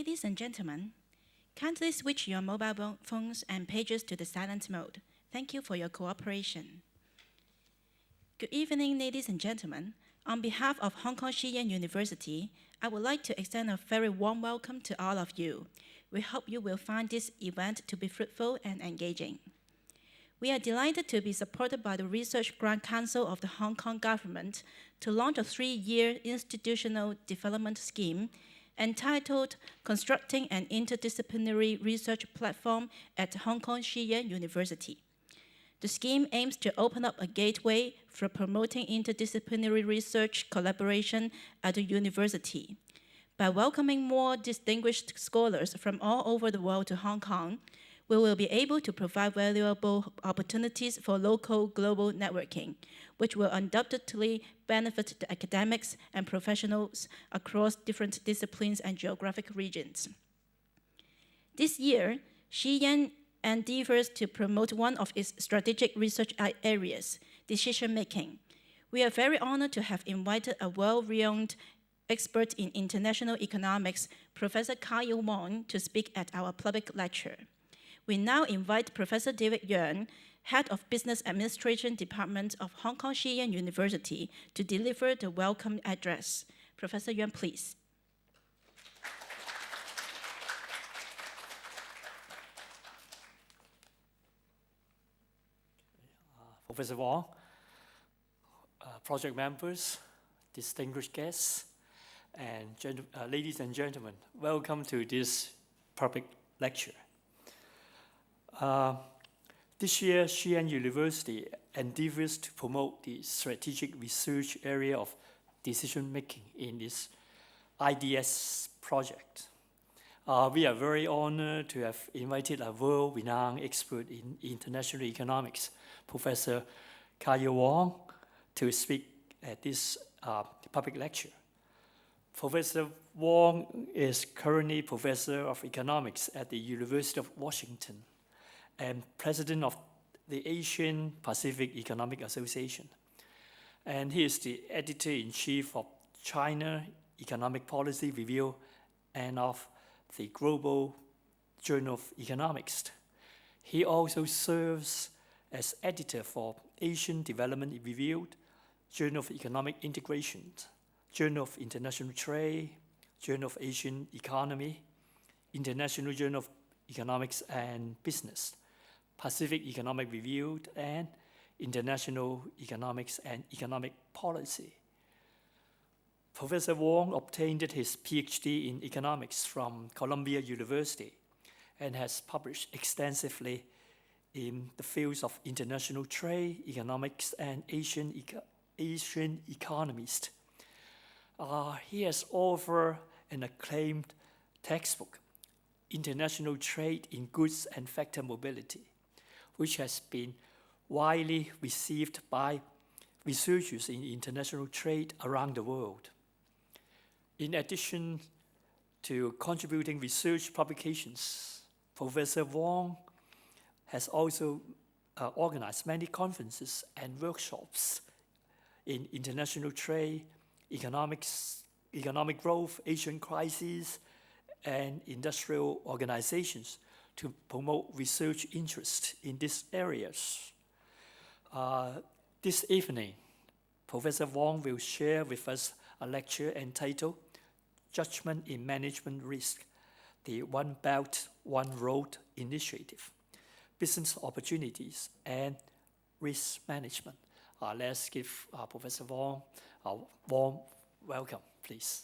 Ladies and gentlemen, kindly switch your mobile phones and pages to the silent mode. Thank you for your cooperation. Good evening, ladies and gentlemen. On behalf of Hong Kong Jian University, I would like to extend a very warm welcome to all of you. We hope you will find this event to be fruitful and engaging. We are delighted to be supported by the Research Grant Council of the Hong Kong government to launch a 3-year institutional development scheme entitled Constructing an Interdisciplinary Research Platform at Hong Kong Jian University. The scheme aims to open up a gateway for promoting interdisciplinary research collaboration at the university. By welcoming more distinguished scholars from all over the world to Hong Kong, we will be able to provide valuable opportunities for local global networking, which will undoubtedly benefit the academics and professionals across different disciplines and geographic regions. This year, Jian endeavors to promote one of its strategic research areas, decision-making. We are very honored to have invited a well-renowned expert in international economics, Professor Wong, to speak at our public lecture. We now invite Professor David Jian, Head of Business Administration Department of Hong Kong Jian University, to deliver the welcome address. Professor Jian, please. Professor Wong, project members, distinguished guests, and ladies and gentlemen, welcome to this public lecture. This year, Jian University endeavors to promote the strategic research area of decision-making in this IDS project. We are very honored to have invited a world-renowned expert in international economics, Professor Wong, to speak at this public lecture. Professor Wong is currently Professor of Economics at the University of Washington and President of the Asian Pacific Economic Association. And he is the Editor-in-Chief of China Economic Policy Review and of the Global Journal of Economics. He also serves as editor for Asian Development Review, Journal of Economic Integration, Journal of International Trade, Journal of Asian Economy, International Journal of Economics and Business, Pacific Economic Review, and International Economics and Economic Policy. Professor Wong obtained his PhD in economics from Columbia University and has published extensively in the fields of international trade, economics, and Asian economist. He has authored an acclaimed textbook, International Trade in Goods and Factor Mobility, which has been widely received by researchers in international trade around the world. In addition to contributing research publications, Professor Wong has also organized many conferences and workshops in international trade, economics, economic growth, Asian crises, and industrial organizations to promote research interest in these areas. This evening, Professor Wong will share with us a lecture entitled Judgement in Management Risk, the One Belt, One Road Initiative, Business Opportunities and Risk Management. Let's give Professor Wong a warm welcome, please.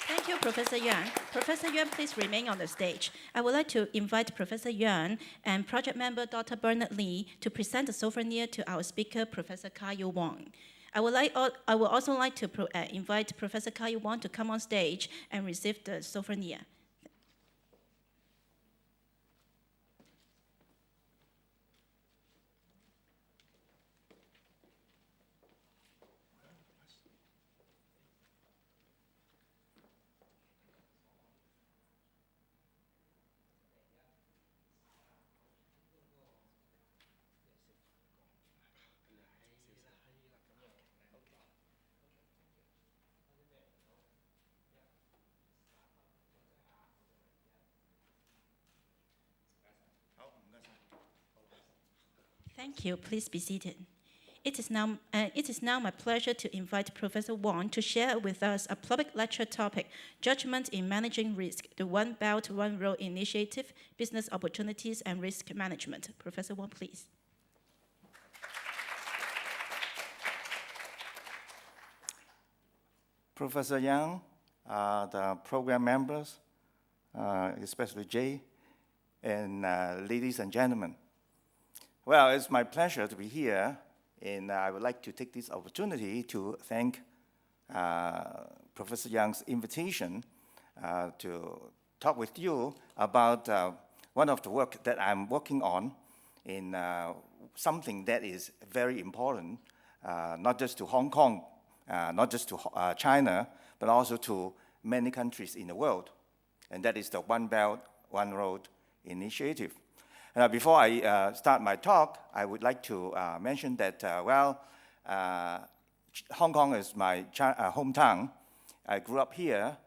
Thank you, Professor Yuan. Professor Yuan, please remain on the stage. I would like to invite Professor Yuan and project member Dr. Bernard Lee to present the souvenir to our speaker, Professor Wong. I would also like to invite Professor Wong to come on stage and receive the souvenir. Thank you. Please be seated. It is now my pleasure to invite Professor Wong to share with us a public lecture topic, Judgment in Managing Risk, the One Belt, One Road Initiative, Business Opportunities and Risk Management. Professor Wong, please. Professor Yang, the program members, especially Jay, and ladies and gentlemen. Well, it's my pleasure to be here, and I would like to take this opportunity to thank Professor Yang's invitation to talk with you about one of the work that I'm working on in something that is very important, not just to Hong Kong, not just to China, but also to many countries in the world, and that is the One Belt, One Road initiative. Before I start my talk, I would like to mention that, Hong Kong is my hometown. I grew up here,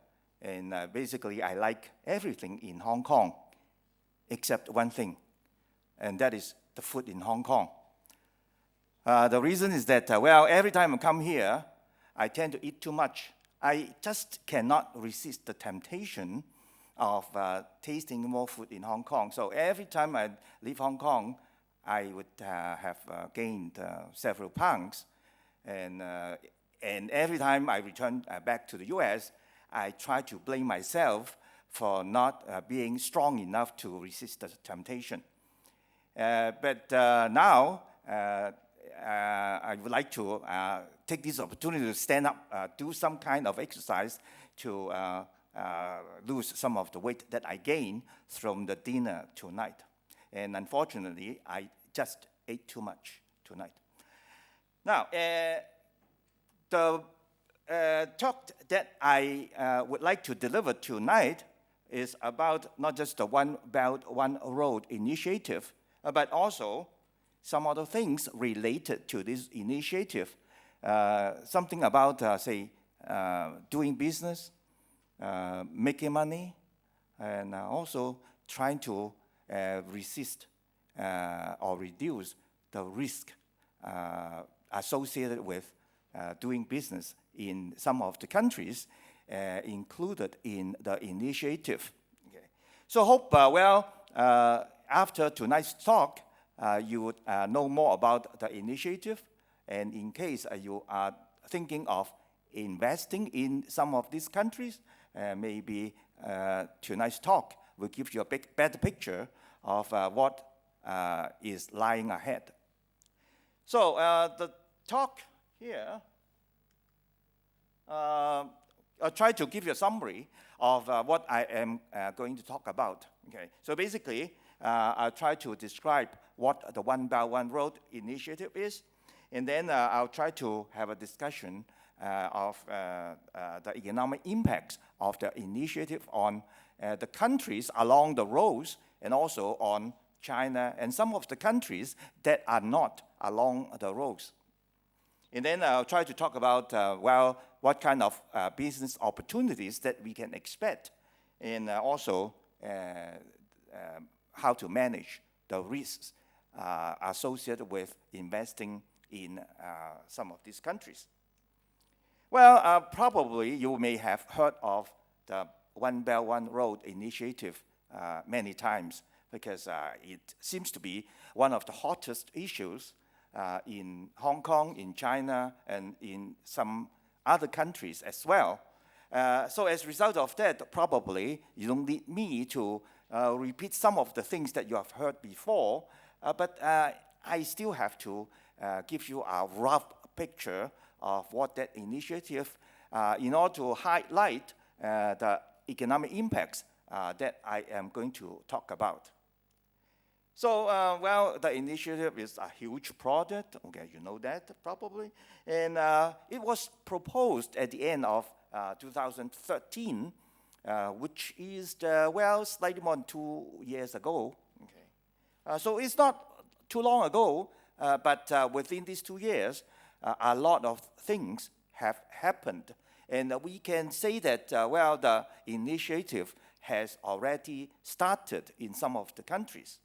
and basically I like everything in Hong Kong, except one thing, and that is the food in Hong Kong. The reason is that, every time I come here, I tend to eat too much. I just cannot resist the temptation of tasting more food in Hong Kong. So every time I leave Hong Kong, I would have gained several pounds. And every time I return back to the US, I try to blame myself for not being strong enough to resist the temptation. But now, I would like to take this opportunity to stand up, do some kind of exercise to lose some of the weight that I gained from the dinner tonight. And unfortunately, I just ate too much tonight. Now, the talk that I would like to deliver tonight is about not just the One Belt, One Road initiative, but also some other things related to this initiative. Something about, doing business, making money, and also trying to resist or reduce the risk associated with doing business in some of the countries included in the initiative. Okay. So hope, after tonight's talk, you would know more about the initiative, and in case you are thinking of investing in some of these countries, maybe tonight's talk will give you a better picture of what is lying ahead. So the talk here, I'll try to give you a summary of what I am going to talk about. Okay. So basically, I'll try to describe what the One Belt, One Road initiative is, and then I'll try to have a discussion of the economic impacts of the initiative on the countries along the roads, and also on China and some of the countries that are not along the roads. And then I'll try to talk about, what kind of business opportunities that we can expect, and also how to manage the risks associated with investing in some of these countries. Well, probably you may have heard of the One Belt, One Road initiative many times, because it seems to be one of the hottest issues in Hong Kong, in China, and in some other countries as well. So as a result of that, probably you don't need me to repeat some of the things that you have heard before, but I still have to give you a rough picture of what that initiative, in order to highlight the economic impacts that I am going to talk about. So, the initiative is a huge project. Okay, you know that probably. And it was proposed at the end of 2013, which is, slightly more than 2 years ago. Okay. So it's not too long ago, but within these 2 years, a lot of things have happened. And we can say that, the initiative has already started in some of the countries.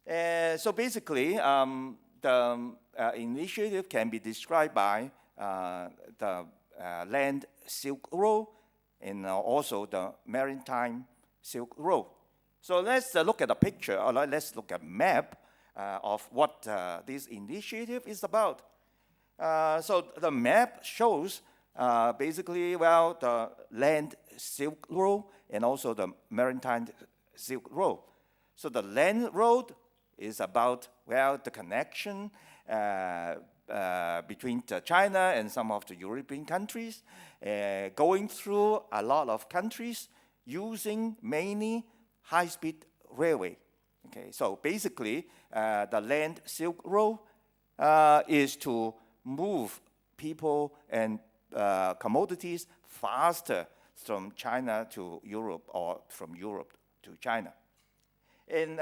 So basically, the initiative can be described by the land Silk Road and also the maritime Silk Road. So let's look at a picture, or let's look at a map of what this initiative is about. So the map shows basically, well, the land Silk Road and also the maritime Silk Road. So the land road is about, well, the connection between China and some of the European countries, going through a lot of countries using mainly high-speed railway. Okay, so basically, the land Silk Road is to move people and commodities faster from China to Europe or from Europe to China. And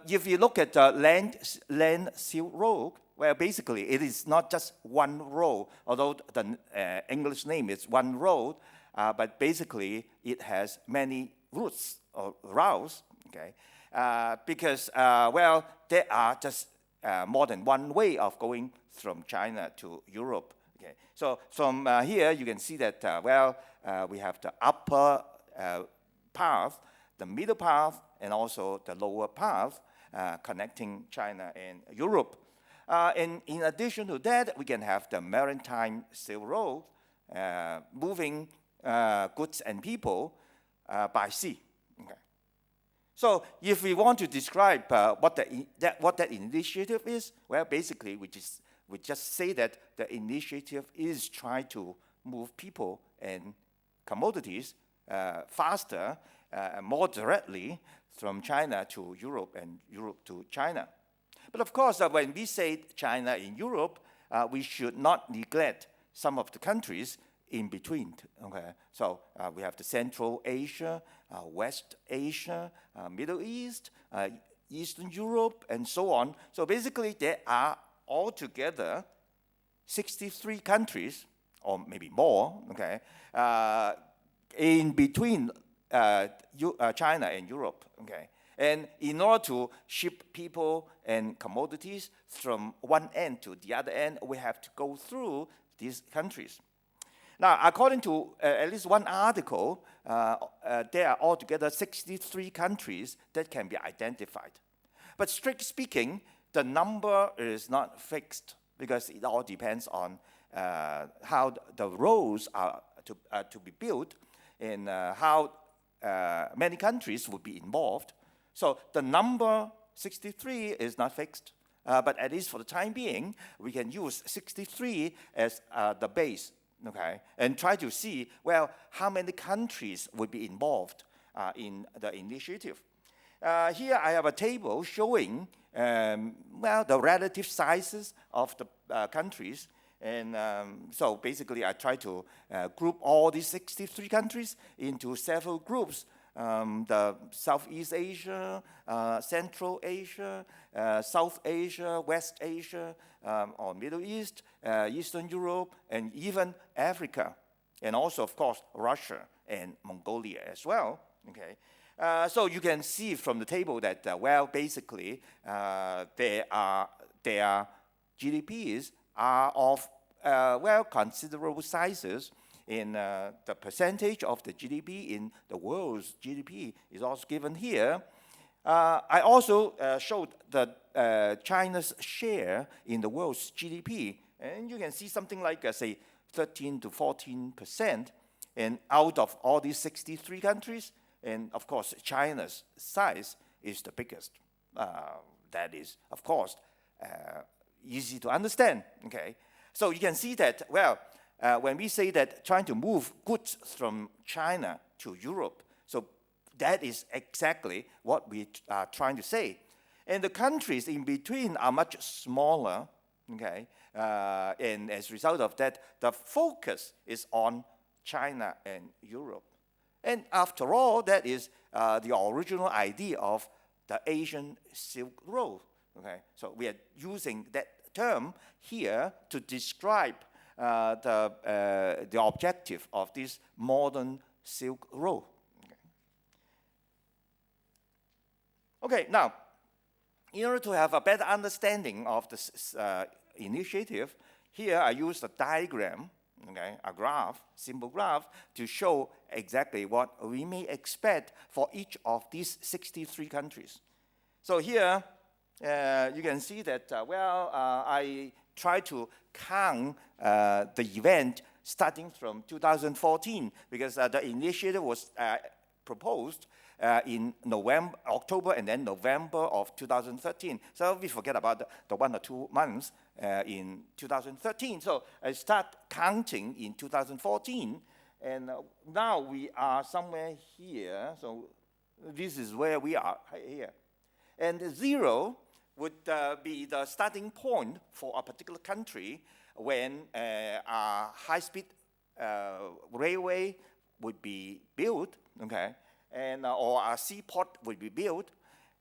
if you look at the land Silk Road, well, basically it is not just one road, although the English name is one road, but basically it has many routes or routes, okay? Because, well, there are just more than one way of going from China to Europe. Okay, so from here you can see that, well, we have the upper path, the middle path, and also the lower path connecting China and Europe. And in addition to that, we can have the maritime Silk Road moving goods and people by sea. Okay. So if we want to describe what that initiative is, well, basically we just say that the initiative is trying to move people and commodities faster, more directly from China to Europe and Europe to China. But of course, when we say China and Europe, we should not neglect some of the countries in between. Okay, so we have the Central Asia, West Asia, Middle East, Eastern Europe, and so on. So basically, there are altogether 63 countries, or maybe more, okay, in between China and Europe. Okay, and in order to ship people and commodities from one end to the other end, we have to go through these countries. Now, according to at least one article, there are altogether 63 countries that can be identified. But strictly speaking, the number is not fixed because it all depends on how the roads are to be built and how many countries would be involved. So the number 63 is not fixed. But at least for the time being, we can use 63 as the base. Okay, and try to see, well, how many countries would be involved in the initiative. Here I have a table showing, well, the relative sizes of the countries. And so basically I try to group all these 63 countries into several groups. The Southeast Asia, Central Asia, South Asia, West Asia, or Middle East, Eastern Europe, and even Africa, and also, of course, Russia and Mongolia as well. Okay, so you can see from the table that, well, basically, their GDPs are of, well, considerable sizes. In the percentage of the GDP in the world's GDP is also given here. I also showed the China's share in the world's GDP, and you can see something like, say, 13 to 14%. And out of all these 63 countries, and of course, China's size is the biggest. That is, of course, easy to understand. Okay, so you can see that, well, when we say that trying to move goods from China to Europe, so that is exactly what we are trying to say. And the countries in between are much smaller, okay? And as a result of that, the focus is on China and Europe. And after all, that is the original idea of the Asian Silk Road, okay? So we are using that term here to describe the objective of this modern Silk Road. Okay, now, in order to have a better understanding of this initiative, here I use a diagram, okay, a graph, simple graph, to show exactly what we may expect for each of these 63 countries. So here, you can see that, I try to count the event starting from 2014, because the initiative was proposed in October and then November of 2013. So we forget about the 1 or 2 months in 2013. So I start counting in 2014, and now we are somewhere here. So this is where we are here. And 0 would be the starting point for a particular country when a high-speed railway would be built, okay, and or a seaport would be built,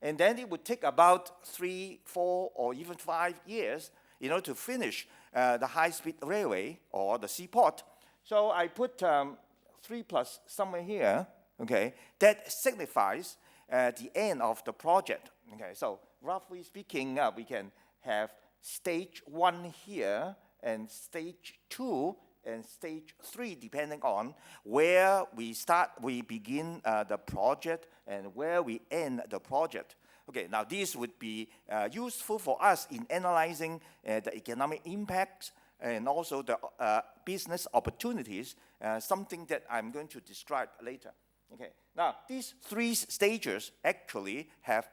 and then it would take about 3, 4, or even 5 years in order to finish the high-speed railway or the seaport. So I put 3 plus somewhere here, okay, that signifies the end of the project. Okay, so roughly speaking, we can have stage 1 here and stage 2 and stage 3, depending on where we begin the project and where we end the project. Okay, now this would be useful for us in analyzing the economic impacts and also the business opportunities, something that I'm going to describe later. Okay, now these 3 stages actually have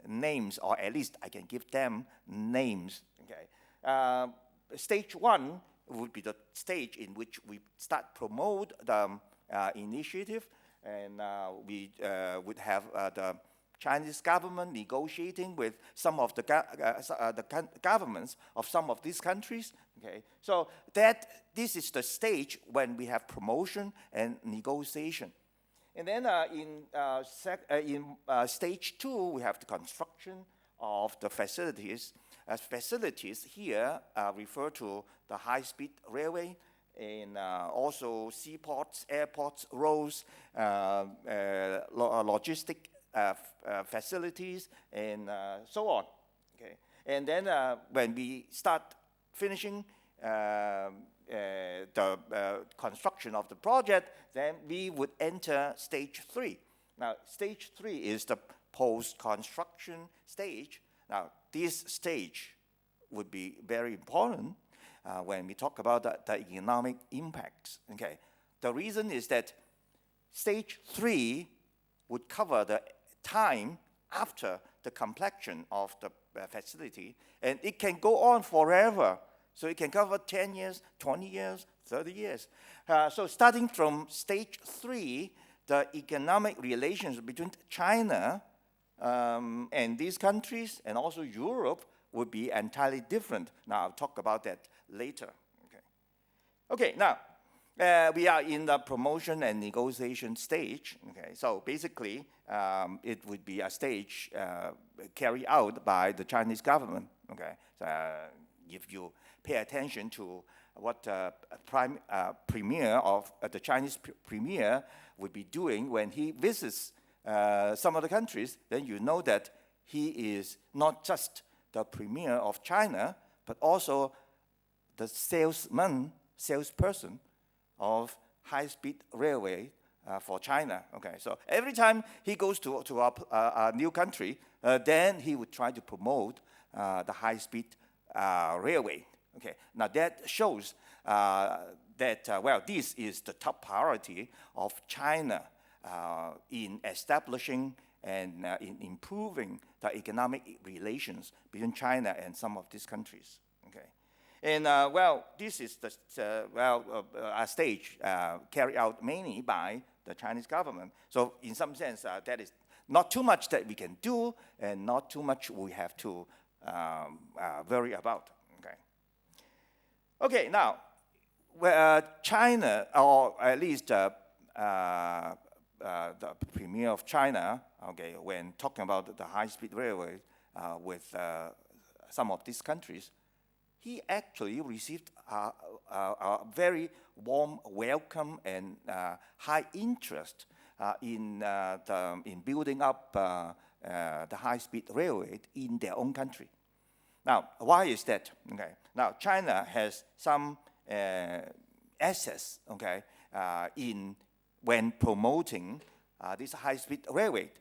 names, or at least I can give them names. Okay, stage 1 would be the stage in which we start promote the initiative, and we would have the Chinese government negotiating with some of the governments of some of these countries. Okay, so this is the stage when we have promotion and negotiation. And then in stage 2, we have the construction of the facilities. Facilities here refer to the high-speed railway, and also seaports, airports, roads, logistic facilities, and so on. Okay, and then when we start finishing the construction of the project, then we would enter stage 3. Now, stage 3 is the post-construction stage. Now, this stage would be very important when we talk about the economic impacts. Okay, the reason is that stage 3 would cover the time after the completion of the facility, and it can go on forever. So it can cover 10 years, 20 years, 30 years. So starting from stage 3, the economic relations between China and these countries and also Europe would be entirely different. Now, I'll talk about that later. Okay, now, we are in the promotion and negotiation stage. Okay, so basically, it would be a stage carried out by the Chinese government. Okay, so if you pay attention to what premier of the Chinese premier would be doing when he visits some of the countries, then you know that he is not just the premier of China, but also the salesperson of high-speed railway for China. Okay, so every time he goes to a new country, then he would try to promote the high-speed railway. Okay, now that shows that, this is the top priority of China in establishing and in improving the economic relations between China and some of these countries. Okay, and this is a stage carried out mainly by the Chinese government. So in some sense, that is not too much that we can do, and not too much we have to worry about. Okay, now, China, or at least the premier of China, okay, when talking about the high-speed railway with some of these countries, he actually received a very warm welcome and high interest in building up the high-speed railway in their own country. Now, why is that? Okay. Now, China has some assets, okay, in when promoting this high-speed railway.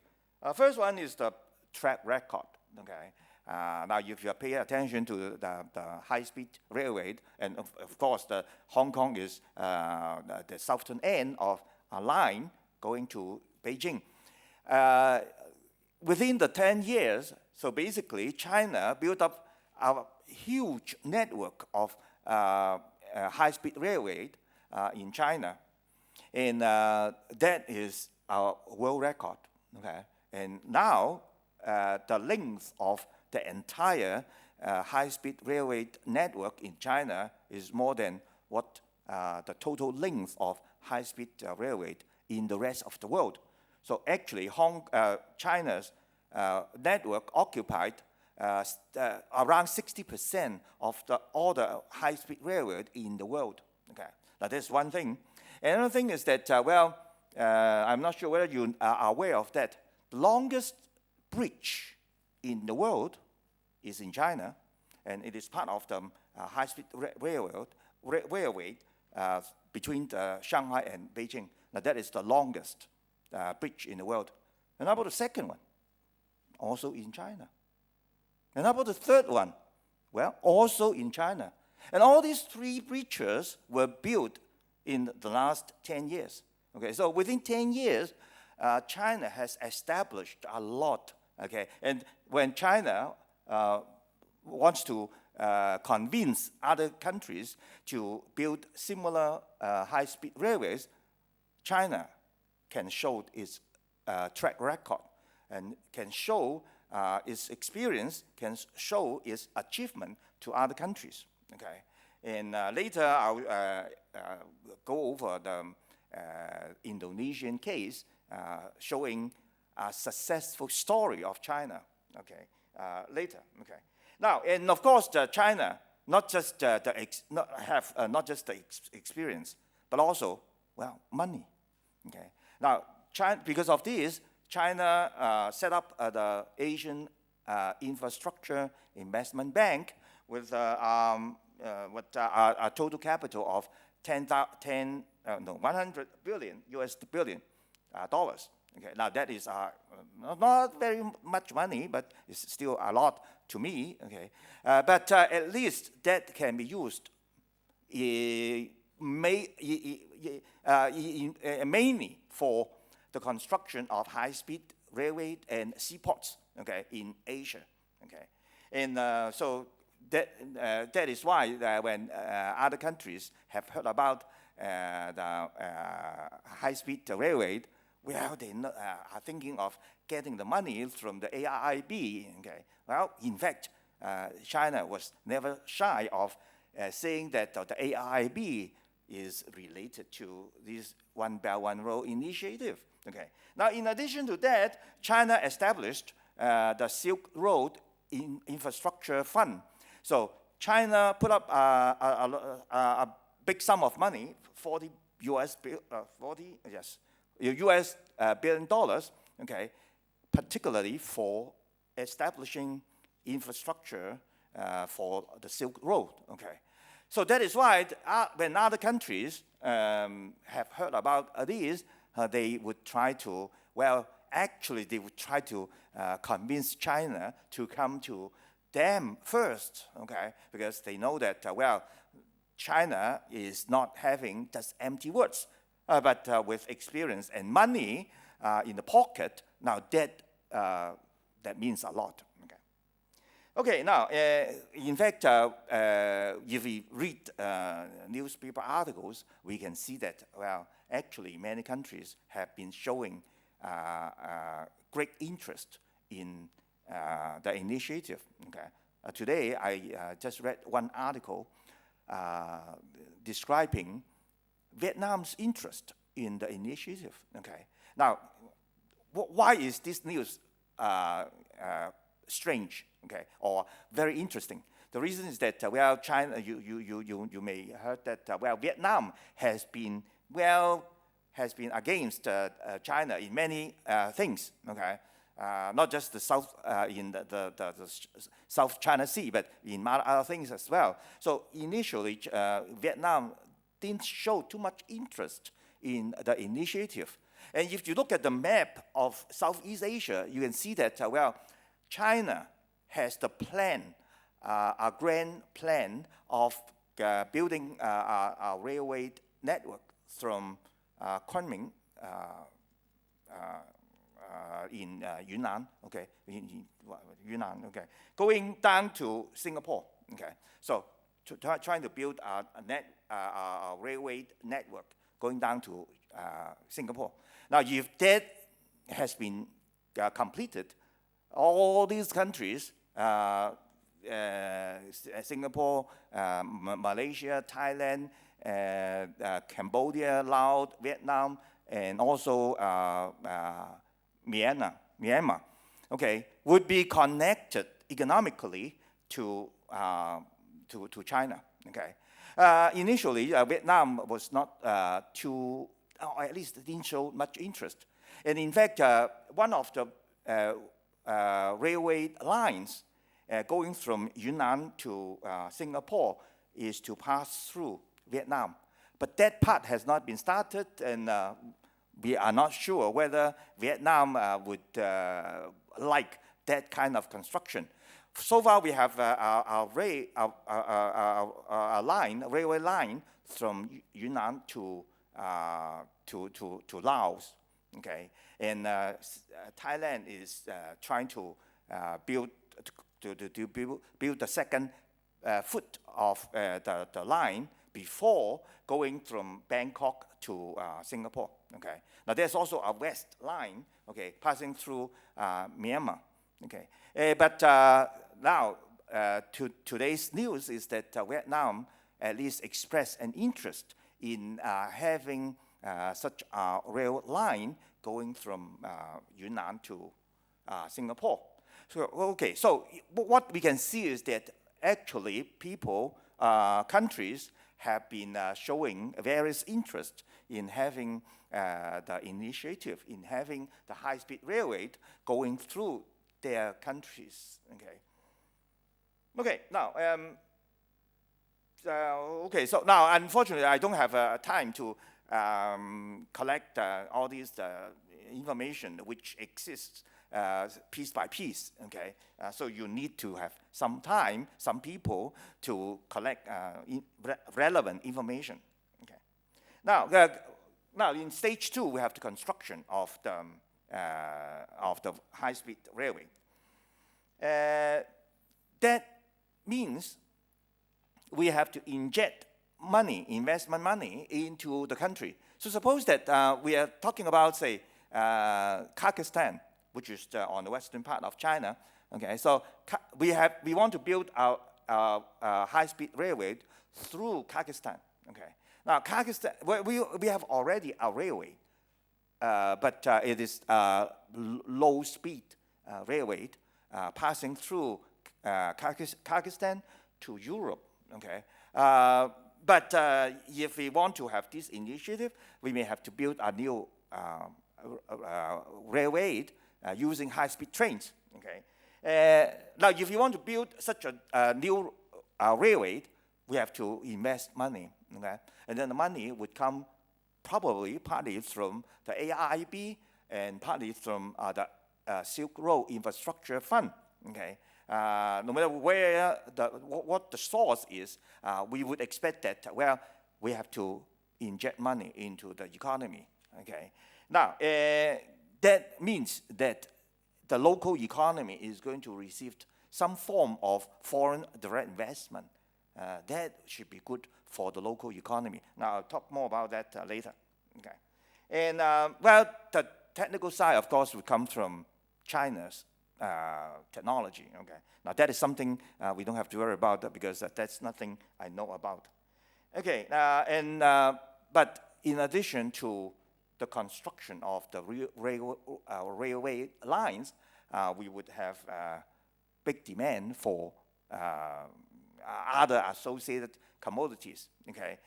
First one is the track record. Okay. Now, if you pay attention to the high-speed railway, and of course, the Hong Kong is the southern end of a line going to Beijing. Within the 10 years, so basically, China built up a huge network of high-speed railway in China. And that is our world record. Okay? And now, the length of the entire high-speed railway network in China is more than what the total length of high-speed railway in the rest of the world. So actually, China's network occupied around 60% of all the high-speed railroad in the world. Okay, now that's one thing. Another thing is that, I'm not sure whether you are aware of that. The longest bridge in the world is in China, and it is part of the high-speed railway between Shanghai and Beijing. Now that is the longest bridge in the world. And how about the second one? Also in China. And how about the third one? Well, also in China. And all these three bridges were built in the last 10 years. Okay, so within 10 years, China has established a lot. Okay, and when China wants to convince other countries to build similar high-speed railways, China can show its track record and can show its experience, can show its achievement to other countries. Okay, and later I'll go over the Indonesian case, showing a successful story of China. Okay, later. Okay, now and of course China not just not just the experience, but also money. Okay, now China, because of this, China set up the Asian Infrastructure Investment Bank with a total capital of $100 billion dollars. Okay, now that is not very much money, but it's still a lot to me. Okay, but at least that can be used mainly for the construction of high-speed railway and seaports. Okay, in Asia. Okay, and so that is why when other countries have heard about the high-speed railway, well, they are thinking of getting the money from the AIIB. Okay, well, in fact, China was never shy of saying that the AIIB is related to this One Belt, One Road initiative. Okay. Now, in addition to that, China established the Silk Road Infrastructure Fund. So China put up a big sum of money, US billion dollars. Okay, particularly for establishing infrastructure for the Silk Road. Okay, so that is why when other countries have heard about this, they would try to, they would try to convince China to come to them first, okay? Because they know that, China is not having just empty words, but with experience and money in the pocket. Now that means a lot. Okay, now, in fact, if we read newspaper articles, we can see that, actually, many countries have been showing great interest in the initiative. Okay. Today, I just read one article describing Vietnam's interest in the initiative. Okay. Now, why is this news strange? Okay, or very interesting? The reason is that China. You may heard that Vietnam has been has been against China in many things, okay? Not just the South, in the South China Sea, but in other things as well. So initially, Vietnam didn't show too much interest in the initiative. And if you look at the map of Southeast Asia, you can see that, China has the plan, a grand plan of building a railway network from Kunming in Yunnan, okay, in Yunnan, okay, going down to Singapore, okay. So trying to build a railway network going down to Singapore. Now, if that has been completed, all these countries, Singapore, Malaysia, Thailand, Cambodia, Laos, Vietnam, and also Myanmar, okay, would be connected economically to China, okay. Initially, Vietnam was not too, or at least didn't show much interest. And in fact, one of the railway lines going from Yunnan to Singapore is to pass through Vietnam. But that part has not been started, and we are not sure whether Vietnam would like that kind of construction. So far, we have a railway line from Yunnan to Laos, okay, and Thailand is trying to build the second foot of the line before going from Bangkok to Singapore, okay. Now there's also a west line, okay, passing through Myanmar, okay. But now today's news is that Vietnam at least expressed an interest in having such a rail line going from Yunnan to Singapore. So, okay, so what we can see is that actually people, countries have been showing various interest in having the initiative, in having the high-speed railway going through their countries, okay. Okay, now, so now, unfortunately, I don't have time to collect all these information which exists piece by piece, okay? So you need to have some time, some people to collect relevant information, okay? Now, in stage 2, we have the construction of the high-speed railway. That means we have to inject money, investment money, into the country. So suppose that we are talking about, say, Kyrgyzstan, which is on the western part of China. Okay, so we want to build our high-speed railway through Kyrgyzstan. Okay, now Kyrgyzstan, we have already a railway, but it is low-speed railway passing through Kyrgyzstan to Europe. Okay, but if we want to have this initiative, we may have to build a new railway using high-speed trains. Okay. Now, if you want to build such a new railway, we have to invest money. Okay, and then the money would come probably partly from the AIIB and partly from the Silk Road Infrastructure Fund. Okay. No matter where what the source is, we would expect that, well, we have to inject money into the economy. Okay. Now, that means that the local economy is going to receive some form of foreign direct investment. That should be good for the local economy. Now, I'll talk more about that later. Okay. And, well, the technical side, of course, would come from China's technology. Okay. Now, that is something we don't have to worry about because that's nothing I know about. Okay. But in addition to the construction of the railway lines, we would have big demand for other associated commodities. Okay,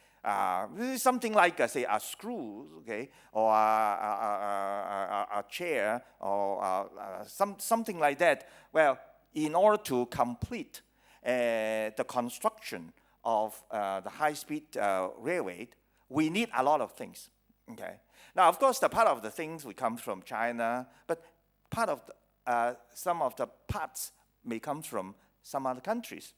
Something like, say, a screw, okay, or a chair, or something like that. Well, in order to complete the construction of the high-speed railway, we need a lot of things. Okay. Now, of course, the part of the things will come from China, but part of some of the parts may come from some other countries.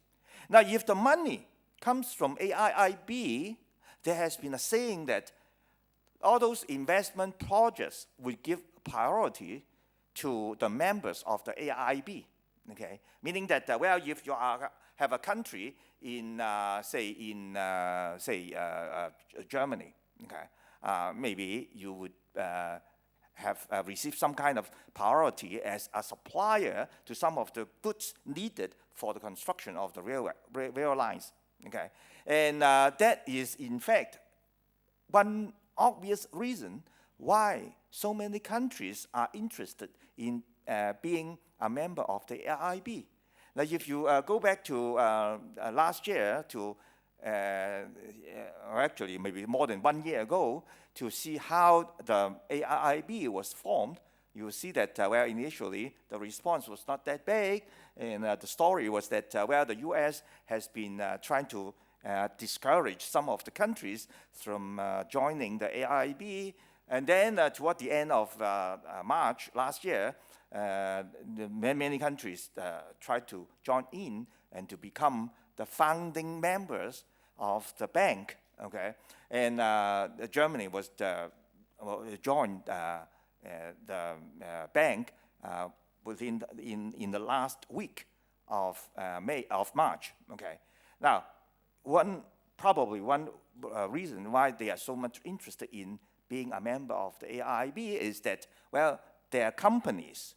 Now, if the money comes from AIIB, there has been a saying that all those investment projects will give priority to the members of the AIIB. Okay, meaning that well, if you have a country in Germany, okay, maybe you would have received some kind of priority as a supplier to some of the goods needed for the construction of the rail lines. Okay, and that is in fact one obvious reason why so many countries are interested in being a member of the AIIB. Now, if you go back to last year, or actually maybe more than 1 year ago, to see how the AIIB was formed, you will see that, well, initially the response was not that big, and the story was that, well, the US has been trying to discourage some of the countries from joining the AIIB. And then toward the end of March last year, many countries tried to join in and to become the founding members of the bank. Okay, and Germany was joined the bank within in the last week of March. Okay, now probably one reason why they are so much interested in being a member of the AIIB is that, well, their companies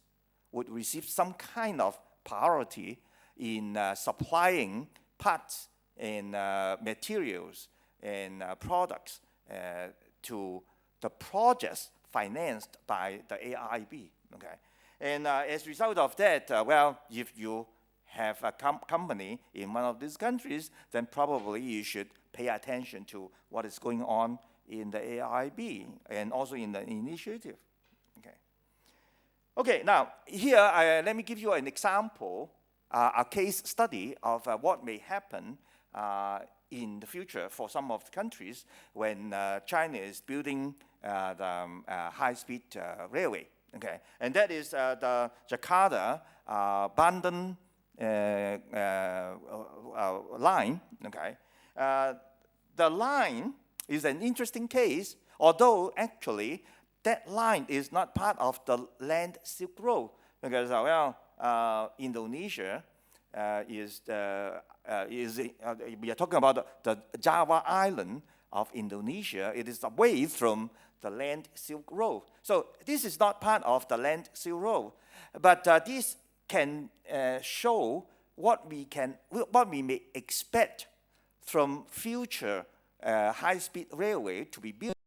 would receive some kind of priority in supplying parts and materials and products to the projects financed by the AIIB. Okay, and as a result of that, well, if you have a company in one of these countries, then probably you should pay attention to what is going on in the AIIB and also in the initiative. Okay. Okay. Now here, let me give you an example, a case study of what may happen in the future for some of the countries when China is building the high-speed railway. Okay, and that is the Jakarta-Bandung line. Okay, the line is an interesting case, although actually that line is not part of the Land Silk Road, because Indonesia we are talking about the Java island of Indonesia. It is away from the Land Silk Road, so this is not part of the Land Silk Road. But this can show what we may expect from future high-speed railway to be built